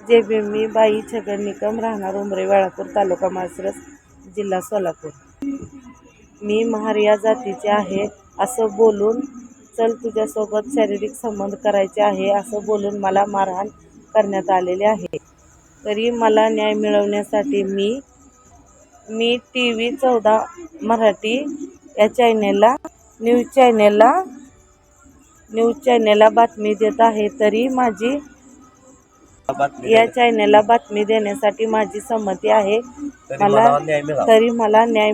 जे me by Chhagan Nikam राहणार उमरे वाळापूर तालुका माळशिरस जिल्हा सोलापूर. मी महार या जातीचे आहे असं बोलून चल तुझ्यासोबत शारीरिक संबंध करायचे आहे असं बोलून मला मारहाण करण्यात आलेले आहे. तरी मला न्याय मिळवण्यासाठी मी TV14 मराठी या न्यूज चॅनेलला बातमी देत आहे. तरी या चॅनेलला बातमी देण्यासाठी माझी संमती आहे. मला न्याय